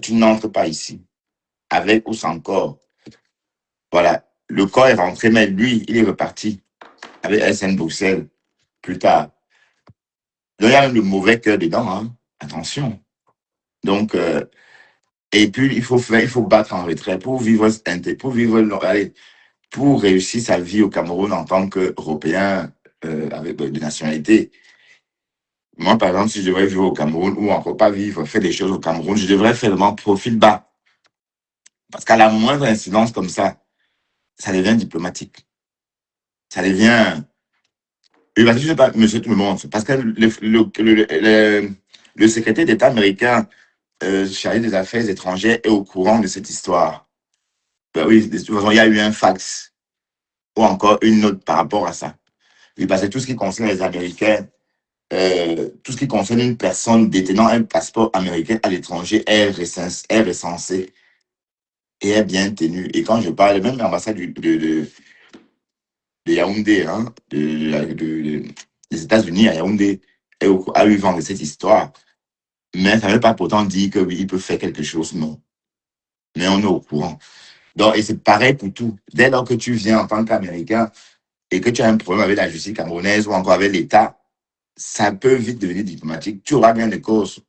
Tu n'entres pas ici. Avec ou sans corps. Voilà. Le corps est rentré, mais lui, il est reparti avec SN Bruxelles plus tard. Donc, il y a même le mauvais cœur dedans, hein. Attention. Donc, et puis, il faut battre en retrait pour vivre, allez, pour réussir sa vie au Cameroun en tant qu'Européen avec de nationalité. Moi, par exemple, si je devrais vivre au Cameroun ou encore pas vivre, faire des choses au Cameroun, je devrais faire vraiment profil bas. Parce qu'à la moindre incidence comme ça devient diplomatique. Ça devient. Et parce que je sais pas, monsieur tout le monde, parce que le secrétaire d'État américain chargé des affaires étrangères est au courant de cette histoire. Ben oui, de toute façon, il y a eu un fax ou encore une note par rapport à ça. Oui, parce que tout ce qui concerne les Américains, tout ce qui concerne une personne détenant un passeport américain à l'étranger est recensé et est bien tenu. Et quand je parle, même l'ambassade de Yaoundé, hein, des États-Unis à Yaoundé, a eu vent de cette histoire. Mais ça ne veut pas pourtant dire que oui, il peut faire quelque chose, non. Mais on est au courant. Donc, et c'est pareil pour tout. Dès lors que tu viens en tant qu'Américain et que tu as un problème avec la justice camerounaise ou encore avec l'État, ça peut vite devenir diplomatique. Tu auras bien des causes.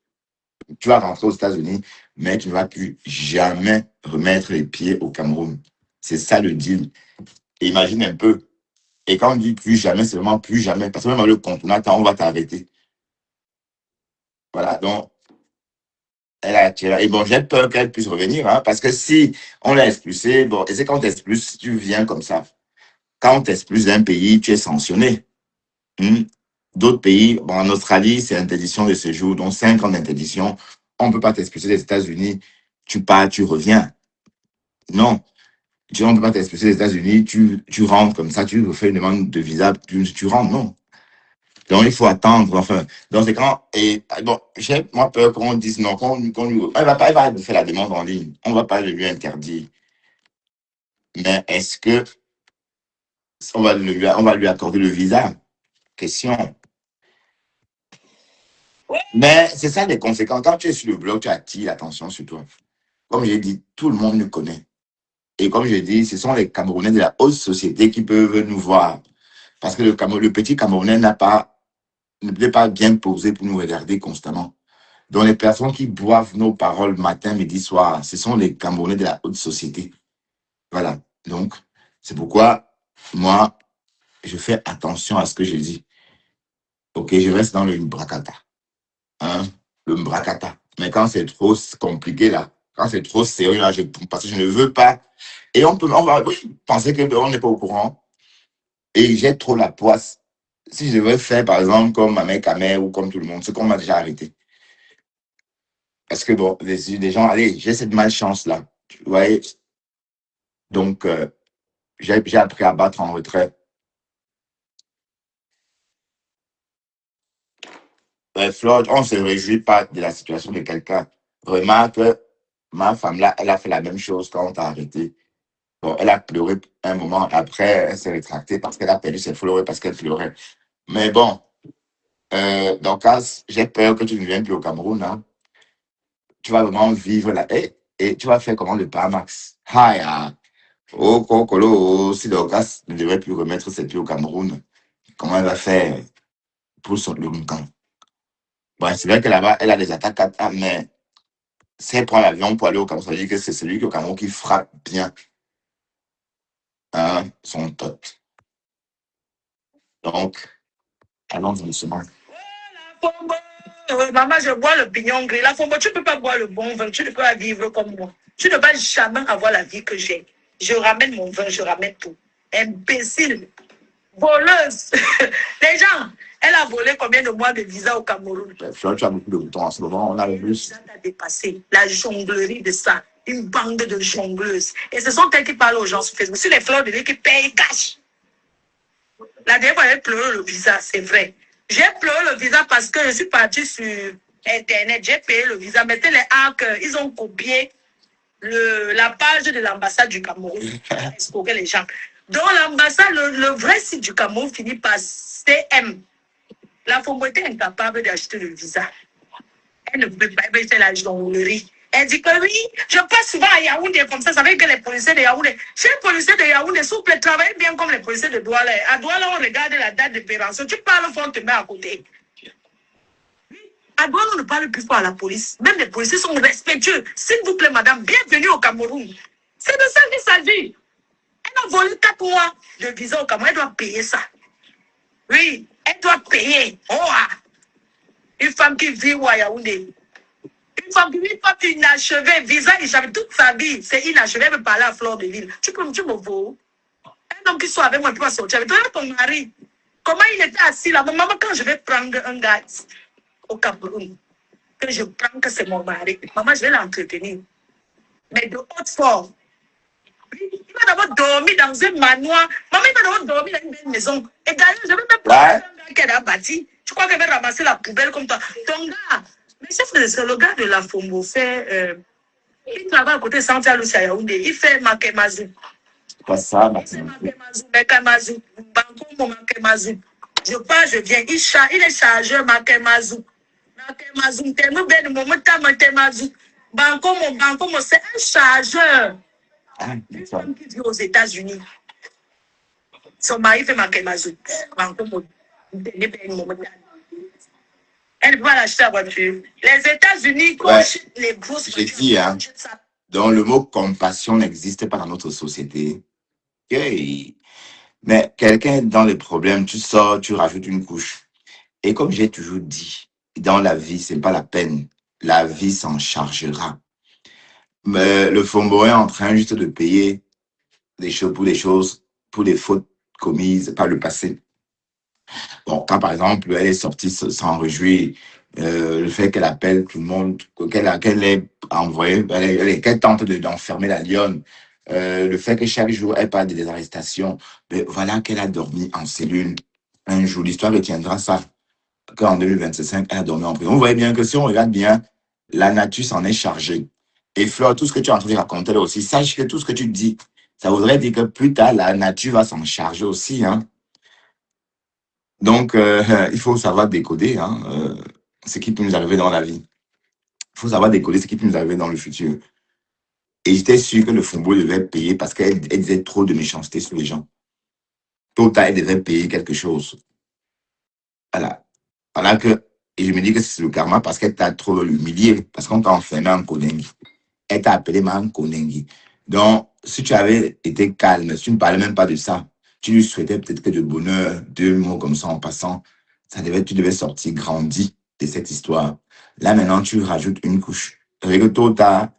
Tu vas rentrer aux États-Unis, mais tu ne vas plus jamais remettre les pieds au Cameroun. C'est ça le deal. Et imagine un peu. Et quand on dit plus jamais, c'est vraiment plus jamais. Parce que même le contournant, on va t'arrêter. Voilà, donc, elle a attiré. Et bon, j'ai peur qu'elle puisse revenir, hein, parce que si on l'a expulsée, bon, et c'est quand on t'expulse, tu viens comme ça. Quand on t'expulse d'un pays, tu es sanctionné. D'autres pays, bon, en Australie, c'est interdiction de séjour, donc 5 ans d'interdiction. On ne peut pas t'expulser des États-Unis. Tu pars, tu reviens. Non. On ne peut pas t'expulser des États-Unis, tu rentres comme ça, tu fais une demande de visa, tu rentres, non. Donc, il faut attendre, enfin. Donc, c'est quand, et bon, j'ai, moi, peur qu'on dise non, elle va faire la demande en ligne. On ne va pas le lui interdire. Mais est-ce que on va lui accorder le visa? Question. Mais c'est ça les conséquences. Quand tu es sur le blog, tu attires l'attention sur toi. Comme j'ai dit, tout le monde nous connaît. Et comme j'ai dit, ce sont les Camerounais de la haute société qui peuvent nous voir. Parce que le petit Camerounais ne peut pas bien posé pour nous regarder constamment. Donc, les personnes qui boivent nos paroles matin, midi, soir, ce sont les Camerounais de la haute société. Voilà. Donc, c'est pourquoi, moi, je fais attention à ce que je dis. Ok, je reste dans le bracata. Hein? Le bracata. Mais quand c'est trop compliqué, là, quand c'est trop sérieux, là, parce que je ne veux pas. Et on va penser qu'on n'est pas au courant. Et j'ai trop la poisse. Si je devais faire, par exemple, comme ma mère Kamel ou comme tout le monde, ce qu'on m'a déjà arrêté. Parce que bon, les gens, allez, j'ai cette malchance-là. Vous voyez? Donc, j'ai appris à battre en retrait. Flore, on ne se réjouit pas de la situation de quelqu'un. Remarque, ma femme là, elle a fait la même chose quand on t'a arrêté. Bon, elle a pleuré un moment. Après, elle s'est rétractée parce qu'elle a perdu ses followers parce qu'elle pleurait. Mais bon, Dorcas, j'ai peur que tu ne viennes plus au Cameroun. Hein. Tu vas vraiment vivre là. Et tu vas faire comment le Panamax? Ah, oh, Kokolo, si Dorcas ne devrait plus remettre ses pieds au Cameroun, comment elle va faire pour son le camp? Bon, c'est vrai que là-bas, elle a des attaques mais si elle prend l'avion pour aller au Cameroun, ça veut dire que c'est celui qui au Cameroun qui frappe bien hein, son tot. Donc, allons doucement. Maman, je bois le pignon gris. La Fombo, tu ne peux pas boire le bon vin. Tu ne peux pas vivre comme moi. Tu ne vas jamais avoir la vie que j'ai. Je ramène mon vin, je ramène tout. Imbécile. Voleuse. Les gens, elle a volé combien de mois de visa au Cameroun? Fleur, tu as beaucoup de boutons en ce moment. On a le plus. Ça t'a dépassé. La jonglerie de ça. Une bande de jongleuses. Et ce sont elles qui parlent aux gens sur Facebook. C'est les fleurs de l'île qui payent cash. La dernière fois, j'ai pleuré le visa, c'est vrai. J'ai pleuré le visa parce que je suis partie sur Internet. J'ai payé le visa. Mais les hackers, ils ont copié la page de l'ambassade du Cameroun. Escroquer les gens. Donc, l'ambassade, le vrai site du Cameroun finit par CM. La Fombo était incapable d'acheter le visa. Elle ne peut pas faire la jonglerie. Elle dit que oui, je passe souvent à Yaoundé comme ça veut dire que les policiers de Yaoundé. Chez les policiers de Yaoundé, s'il vous plaît, travaillez bien comme les policiers de Douala. À Douala, on regarde la date de péremption. Tu parles fort, on te met à côté. À Douala, on ne parle plus fort à la police. Même les policiers sont respectueux. S'il vous plaît, madame, bienvenue au Cameroun. C'est de ça qu'il s'agit. Elle a volé 4 mois de visa au Cameroun. Elle doit payer ça. Oui, elle doit payer. Oh, ah. Une femme qui vit à Yaoundé. Une femme qui vit pas inachevée, visa inachevé toute sa vie, c'est inachevé, elle veut parler à Fleur de Lille. Tu me vaux. Un homme qui soit avec moi, tu vas sortir avec toi, ton mari. Comment il était assis là? Maman, quand je vais prendre un gars au Cameroun, que je prends que c'est mon mari, maman, je vais l'entretenir. Mais de haute forme. Il va d'abord dormir dans un manoir. Maman, il va d'abord dormir dans une belle maison. Et d'ailleurs, je vais même prendre un gars qu'elle a bâti. Tu crois qu'elle va ramasser la poubelle comme toi? Ton gars. Mais c'est le gars de la Fombo fait. Il travaille à côté de Santia Lucia Yaoundé. Il fait Makemazou. Pas ça, Makemazou. Banco Makemazou. Je pars, je viens. Il est chargeur Makemazou. Makemazou. Tellement bien, moment Makemazou. Banco, c'est un chargeur. Une femme qui vit aux États-Unis. Son mari fait Makemazou. Banco, elle ne peut pas l'acheter la voiture. Les États-Unis, les grosses voitures. J'ai dit, hein. Donc, le mot compassion n'existe pas dans notre société. Okay. Mais quelqu'un dans les problèmes, tu sors, tu rajoutes une couche. Et comme j'ai toujours dit, dans la vie, c'est pas la peine. La vie s'en chargera. Mais le Fombo est en train juste de payer des choses, pour des fautes commises par le passé. Bon, quand par exemple, elle est sortie sans réjouir, le fait qu'elle appelle tout le monde, qu'elle ait envoyé, qu'elle tente d'enfermer la lionne, le fait que chaque jour elle parle des arrestations, voilà qu'elle a dormi en cellule. Un jour, l'histoire retiendra ça, qu'en 2025, elle a dormi en prison. Vous voyez bien que si on regarde bien, la nature s'en est chargée. Et Fleur, tout ce que tu es en train de raconter là aussi, sache que tout ce que tu dis, ça voudrait dire que plus tard, la nature va s'en charger aussi, hein. Donc, il faut savoir décoder ce qui peut nous arriver dans la vie. Il faut savoir décoder ce qui peut nous arriver dans le futur. Et j'étais sûr que le Fombo devait payer parce qu'elle disait trop de méchanceté sur les gens. Tôt ou tard, elle devait payer quelque chose. Voilà. Et je me dis que c'est le karma parce qu'elle t'a trop humilié, parce qu'on t'a enfermé en Konengi. Elle t'a appelé en Konengi. Donc, si tu avais été calme, si tu ne parlais même pas de ça, tu lui souhaitais peut-être que de bonheur, 2 mots comme ça en passant, tu devais sortir grandi de cette histoire. Là, maintenant, tu rajoutes une couche. Avec que tôt ou tard,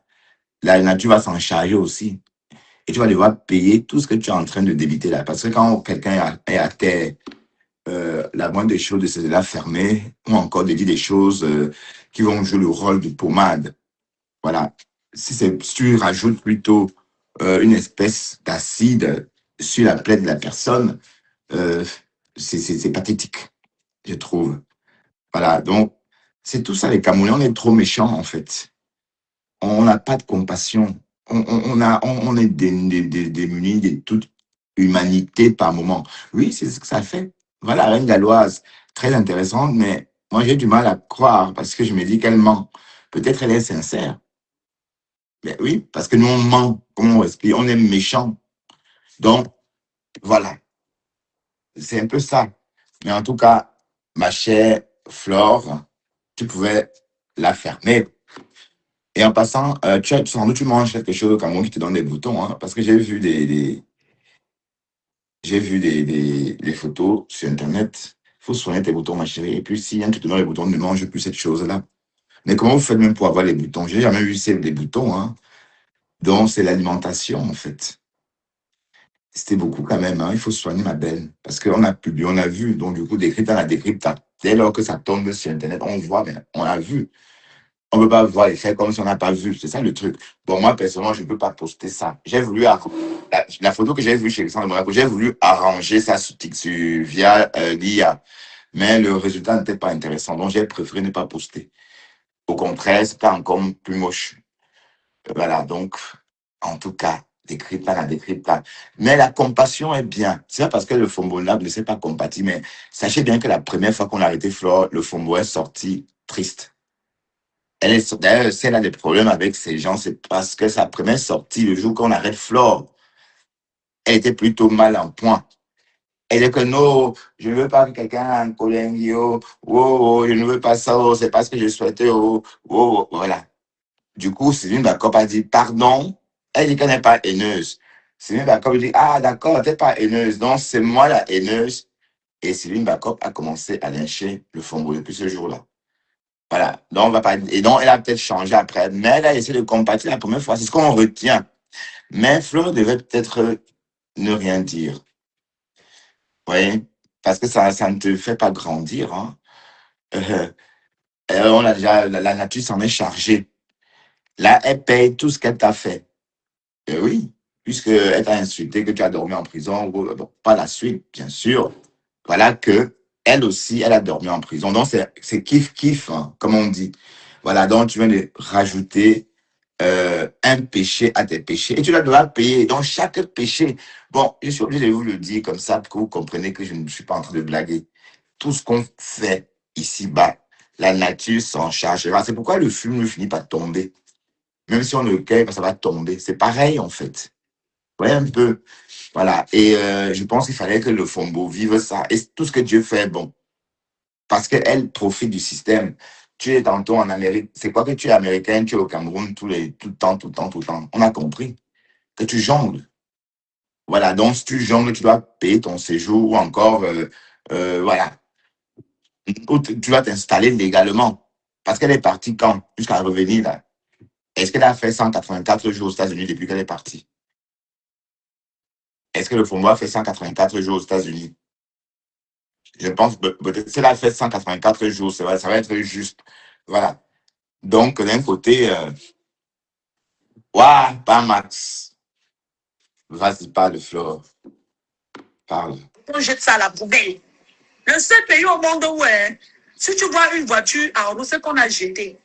la nature va s'en charger aussi. Et tu vas devoir payer tout ce que tu es en train de débiter là. Parce que quand quelqu'un est à terre, la moindre des choses, c'est de la fermer ou encore de dire des choses qui vont jouer le rôle de pommade. Voilà. Si tu rajoutes plutôt une espèce d'acide sur la plaie de la personne, c'est pathétique, je trouve. Voilà, donc c'est tout ça les Camerounais, on est trop méchants en fait. On n'a pas de compassion. On est démunis de toute humanité par moment. Oui, c'est ce que ça fait. Voilà, une galloise très intéressante, mais moi j'ai du mal à croire parce que je me dis qu'elle ment. Peut-être elle est sincère. Mais oui, parce que nous on ment, comment on explique, on est méchant. Donc, voilà, c'est un peu ça. Mais en tout cas, ma chère Flore, tu pouvais la fermer. Et en passant, sans doute tu manges quelque chose au Cameroun qui te donne des boutons, hein, parce que j'ai vu des photos sur Internet. Il faut soigner tes boutons, ma chérie. Et puis, si un tu te donne les boutons, ne mange plus cette chose-là. Mais comment vous faites même pour avoir les boutons? J'ai jamais vu des boutons, hein. Donc, c'est l'alimentation, en fait. C'était beaucoup quand même, hein. Il faut soigner, ma belle. Parce qu'on a publié, on a vu. Donc, du coup, décrypte, on a décrypte. Dès lors que ça tombe sur Internet, on voit, mais on a vu. On ne peut pas voir les faits comme si on n'a pas vu. C'est ça le truc. Bon, moi, personnellement, je ne peux pas poster ça. J'ai voulu, la photo que j'ai vue chez Alexandre Monaco, j'ai voulu arranger ça via l'IA. Mais le résultat n'était pas intéressant. Donc, j'ai préféré ne pas poster. Au contraire, c'était encore plus moche. Voilà. Donc, en tout cas, décrypte là, décrypte là. Mais la compassion est bien. C'est pas parce que le Fombo Lab ne s'est pas compati, mais sachez bien que la première fois qu'on a arrêté Flore, le Fombo est sorti triste. D'ailleurs, si elle a des problèmes avec ces gens, c'est parce que sa première sortie, le jour qu'on arrête Flore, elle était plutôt mal en point. Elle dit que non, je ne veux pas que quelqu'un en colère, oh, oh, je ne veux pas ça, oh, c'est pas ce que je souhaitais, oh, oh, voilà. Du coup, Sylvine Bacop a dit pardon. Elle dit qu'elle n'est pas haineuse. Sylvine Bacop dit, ah, d'accord, t'es pas haineuse. Donc, c'est moi la haineuse. Et Sylvine Bacop a commencé à lyncher le Fombo depuis ce jour-là. Voilà. Donc, on va pas, et donc, elle a peut-être changé après, mais elle a essayé de compatir la première fois. C'est ce qu'on retient. Mais Fleur devait peut-être ne rien dire. Oui. Parce que ça ne te fait pas grandir, hein. Euh, on a déjà, la nature s'en est chargée. Là, elle paye tout ce qu'elle t'a fait. Et oui. Puisqu'elle t'a insulté, que tu as dormi en prison, bon, pas la suite, bien sûr. Voilà que elle aussi, elle a dormi en prison. Donc, c'est kiff-kiff, hein, comme on dit. Voilà, donc tu viens de rajouter un péché à tes péchés et tu dois devoir payer. Donc, chaque péché, bon, je suis obligé de vous le dire comme ça pour que vous compreniez que je ne suis pas en train de blaguer. Tout ce qu'on fait ici-bas, la nature s'en chargera. C'est pourquoi le film ne finit par tomber. Même si on le cueille, ça va tomber. C'est pareil, en fait. Vous voyez un peu. Voilà. Et je pense qu'il fallait que le Fombo vive ça. Et tout ce que Dieu fait, bon, parce qu'elle profite du système. Tu es tantôt en Amérique. C'est quoi que tu es américain, tu es au Cameroun tout le temps, tout le temps, tout le temps. On a compris que tu jongles. Voilà. Donc, si tu jongles, tu dois payer ton séjour ou encore, voilà. Ou tu vas t'installer légalement. Parce qu'elle est partie quand? Jusqu'à revenir là. Est-ce qu'elle a fait 184 jours aux États-Unis depuis qu'elle est partie? Est-ce que le Fombo a fait 184 jours aux États-Unis? Je pense que peut-être si elle a fait 184 jours, ça va être juste. Voilà. Donc, d'un côté, ouah, pas Max. Vas-y, parle, Flore. Parle. On jette ça à la poubelle. Le seul pays au monde où, si tu vois une voiture en route, c'est qu'on a jeté.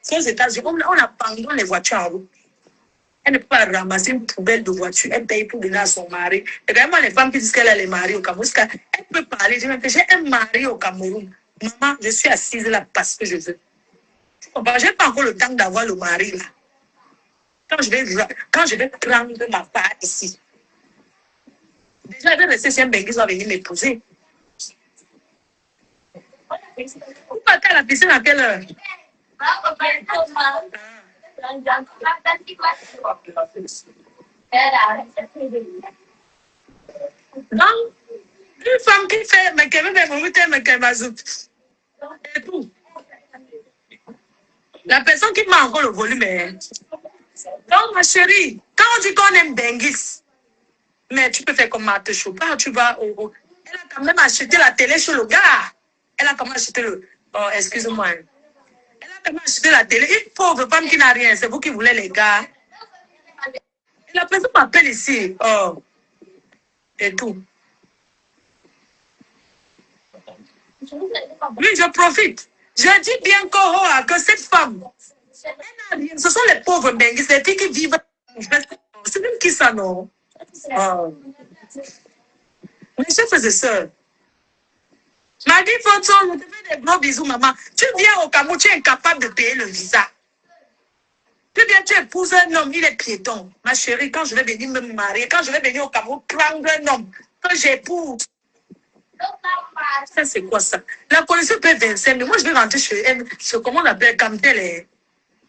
C'est aux États-Unis. On abandonne les voitures en route. Elle ne peut pas ramasser une poubelle de voiture. Elle paye pour donner à son mari. Et vraiment, les femmes qui disent qu'elle a les maris au Cameroun, elle peut parler. Je dis que j'ai un mari au Cameroun. Maman, je suis assise là parce que je veux. Je n'ai pas encore le temps d'avoir le mari là. Quand je vais prendre ma part ici. Déjà, je vais rester si un Benguis va venir m'épouser. Vous partez à la piscine à quelle heure? Donc, une femme qui fait mais qu'elle veut vomiter, mais qu'elle va et tout. La personne qui m'a encore le volume est. Donc, ma chérie, quand on dit qu'on aime Benguis, mais tu peux faire comme Marthe Chopin, tu vas au. Elle a quand même acheté la télé chez le gars. Elle a quand même acheté le. Oh, excuse-moi. Elle a quand même acheté la télé. Une pauvre femme qui n'a rien, c'est vous qui voulez les gars. Et la personne m'appelle ici. Oh. Et tout. Oui, je profite. Je dis bien que cette femme, elle n'a rien. Ce sont les pauvres Benguis, les filles qui vivent. C'est même qui ça, non? Oh. Mes chers frères et sœurs, Maggie Fonso, je te fais des gros bisous, maman. Tu viens au Cameroun, tu es incapable de payer le visa. Tu viens, tu épouses un homme, il est piéton. Ma chérie, quand je vais venir me marier, quand je vais venir au Cameroun, prendre un homme que j'épouse. Ça, c'est quoi ça? La connexion peut 25, mais moi, je vais rentrer chez elle. Comment on appelle Camtel?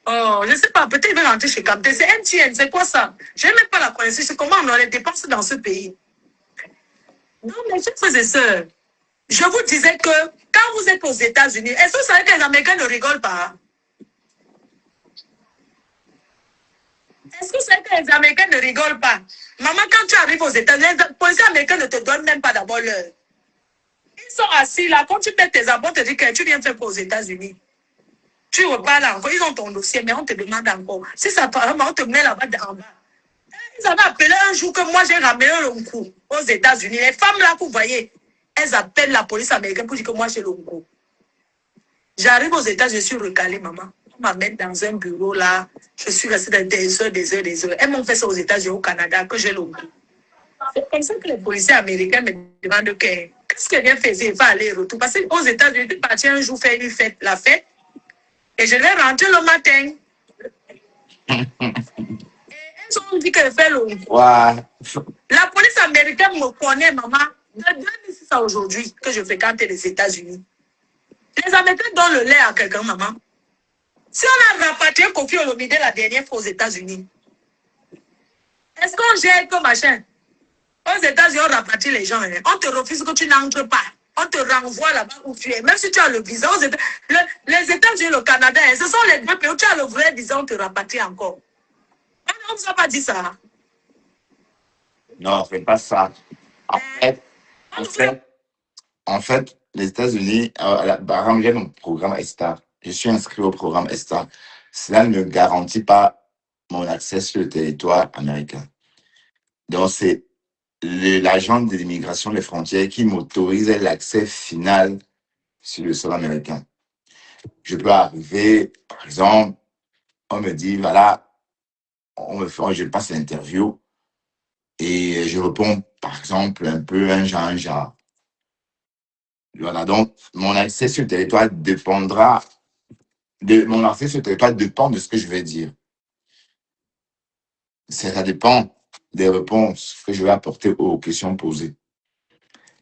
Oh, je ne sais pas, peut-être il va rentrer chez Camtel. C'est MTN, c'est quoi ça? Je n'ai même pas la connaissance. C'est comment on a les dépenses dans ce pays. Non, mes chers frères et sœurs, je vous disais que quand vous êtes aux États-Unis, est-ce que vous savez que les Américains ne rigolent pas? Est-ce que vous savez que les Américains ne rigolent pas? Maman, quand tu arrives aux États-Unis, les policiers américains ne te donnent même pas d'abord l'heure. Ils sont assis là. Quand tu paies tes abos, on te dit que tu viens faire quoi aux États-Unis? Tu reparles encore. Ils ont ton dossier, mais on te demande encore. Si ça part, on te met là-bas en bas. Ils avaient appelé un jour que moi j'ai ramené le coup aux États-Unis. Les femmes là que vous voyez, elles appellent la police américaine pour dire que moi j'ai le coup. J'arrive aux États-Unis, je suis recalée, maman. On m'amène dans un bureau là. Je suis restée des heures, des heures, des heures. Elles m'ont fait ça aux États-Unis, au Canada, que j'ai le coup. C'est comme ça que les policiers américains me demandent qu'est-ce que vient faire, il va aller et retour. Parce qu'aux États-Unis, tu partais un jour faire une fête, la fête, et je vais rentrer le matin. Elles ont dit que je fais le coup. Ouais. La police américaine me connaît, maman, de 2006 à aujourd'hui que je fréquente les États-Unis. Les Américains donnent le lait à quelqu'un, maman. Si on a rapatrié Kofi Olomide la dernière fois aux États-Unis, est-ce qu'on gère que machin? Aux États-Unis, on rapatrie les gens. Hein. On te refuse que tu n'entres pas. On te renvoie là-bas où tu es. Même si tu as le visa. Les États-Unis, le Canada, hein, ce sont les deux pays où tu as le vrai visa, on te rapatrie encore. On ne vous a pas dit ça. Non, c'est pas ça. En fait, On en vous a- fait, en fait, les États-Unis, par exemple, j'ai mon programme ESTA. Je suis inscrit au programme ESTA. Cela ne garantit pas mon accès sur le territoire américain. Donc, c'est l'agent de l'immigration des frontières qui m'autorise l'accès final sur le sol américain. Je peux arriver, par exemple, on me dit, voilà, je passe l'interview et je réponds, par exemple, un peu un genre. Voilà, donc mon accès sur le territoire mon accès sur le territoire dépend de ce que je vais dire. Ça dépend des réponses que je vais apporter aux questions posées.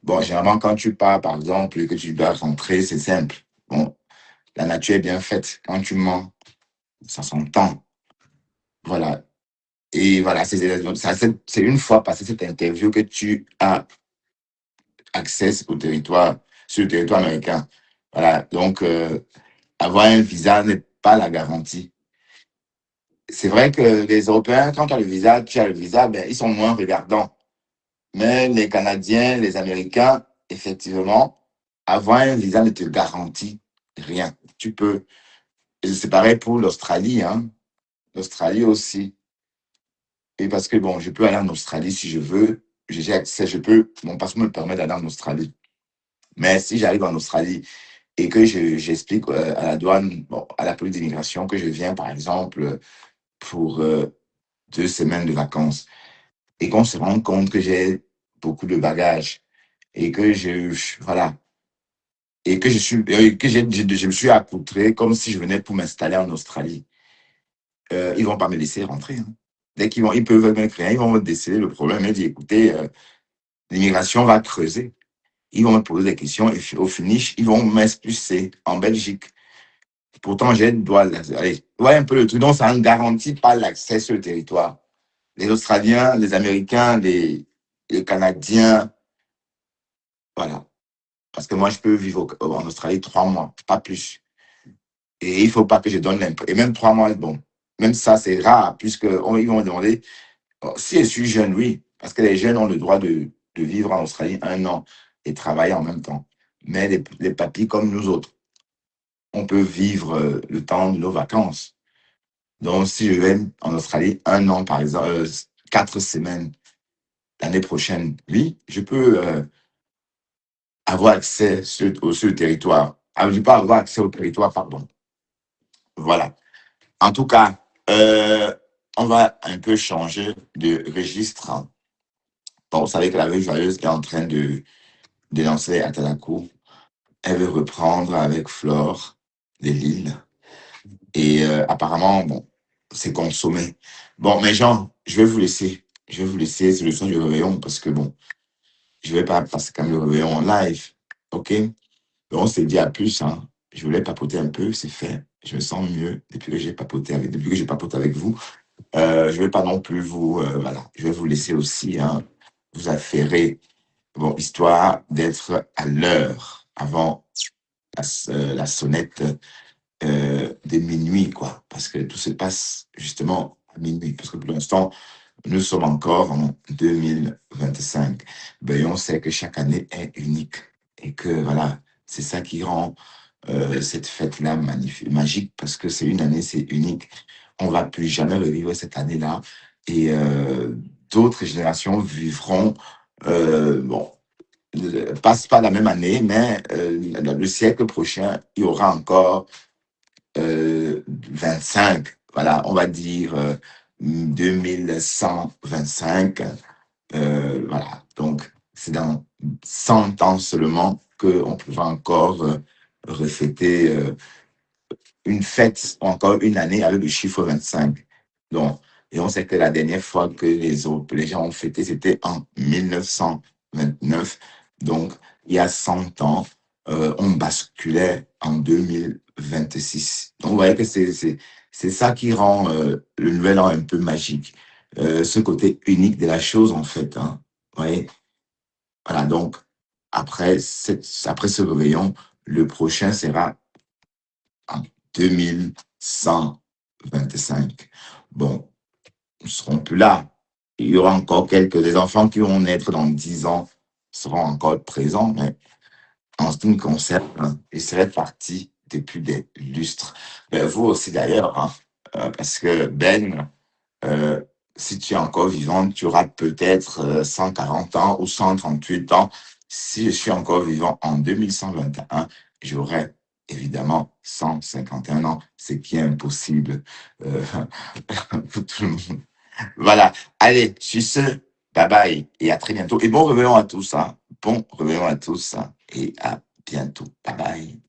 Bon, généralement, quand tu pars, par exemple, et que tu dois rentrer, c'est simple. Bon, la nature est bien faite. Quand tu mens, ça s'entend. Voilà. Et voilà, c'est une fois passé cette interview que tu as accès au territoire, sur le territoire américain. Voilà. Donc, avoir un visa n'est pas la garantie. C'est vrai que les Européens, quand tu as le visa, ben, ils sont moins regardants. Mais les Canadiens, les Américains, effectivement, avoir un visa ne te garantit rien. Tu peux. Et c'est pareil pour l'Australie, hein. L'Australie aussi. Et parce que, bon, je peux aller en Australie si je veux. J'ai accès, mon passeport me permet d'aller en Australie. Mais si j'arrive en Australie et que j'explique à la douane, bon, à la police d'immigration, que je viens, par exemple, pour 2 semaines de vacances, et qu'on se rend compte que j'ai beaucoup de bagages, et que voilà, et que je me suis accoutré comme si je venais pour m'installer en Australie. Ils vont pas me laisser rentrer. Hein. Dès ils peuvent me créer, ils vont me déceler le problème et dire, écoutez, l'immigration va creuser. Ils vont me poser des questions et au finish, ils vont m'expulser en Belgique. Pourtant, j'ai le droit. Allez, ouais, un peu le truc. Donc, ça ne garantit pas l'accès sur le territoire. Les Australiens, les Américains, les Canadiens, voilà. Parce que moi, je peux vivre en Australie 3 mois, pas plus. Et il ne faut pas que je donne l'impression. Et même 3 mois, bon, même ça, c'est rare, puisqu'ils vont me demander, si je suis jeune, oui, parce que les jeunes ont le droit de vivre en Australie 1 an et travailler en même temps. Mais les papis comme nous autres, on peut vivre le temps de nos vacances. Donc, si je vais en Australie 1 an, par exemple, 4 semaines l'année prochaine, oui, je peux avoir accès sur le territoire. Je ne peux pas avoir accès au territoire, pardon. Voilà. En tout cas, on va un peu changer de registre. Hein. Bon, vous savez que la Veuve Joyeuse est en train de lancer Atalakou. elle veut reprendre avec Flore de Lille. Et apparemment, bon, c'est consommé. Bon, mais Jean, je vais vous laisser. Je vais vous laisser, c'est le soir du réveillon, parce que bon, je vais pas passer quand même le réveillon en live. OK? Donc, on s'est dit à plus, hein. Je voulais papoter un peu, c'est fait. Je me sens mieux depuis que j'ai papoté avec vous. Je vais pas non plus vous, voilà, je vais vous laisser aussi, hein, vous affairer, bon, histoire d'être à l'heure avant la sonnette de minuit, quoi, parce que tout se passe justement à minuit, parce que pour l'instant, nous sommes encore en 2025. Ben, on sait que chaque année est unique et que voilà, c'est ça qui rend cette fête-là magnifique, magique, parce que c'est une année, c'est unique. On va plus jamais revivre cette année-là et d'autres générations vivront, bon, passe pas la même année, mais le siècle prochain, il y aura encore 25, voilà, on va dire 2125. Voilà, donc c'est dans 100 ans seulement qu'on pourra encore refêter une fête, encore une année avec le chiffre 25. Donc, et on sait que la dernière fois que les gens ont fêté, c'était en 1929. Donc, il y a 100 ans, on basculait en 2026. Donc, vous voyez que c'est ça qui rend le nouvel an un peu magique. Ce côté unique de la chose, en fait. Hein. Vous voyez? Voilà, donc, après ce réveillon, le prochain sera en 2125. Bon, nous ne serons plus là. Il y aura encore des enfants qui vont naître dans 10 ans, seront encore présents, mais en ce qui me concerne, hein, ils seraient partis depuis des lustres. Mais vous aussi d'ailleurs, hein, parce que Ben, euh, si tu es encore vivant, tu auras peut-être 140 ans ou 138 ans. Si je suis encore vivant en 2121, j'aurai évidemment 151 ans, ce qui est impossible euh, pour tout le monde. Voilà. Allez, sur ce, bye bye et à très bientôt. Et bon réveillon à tous. Hein. Bon réveillon à tous hein, et à bientôt. Bye bye.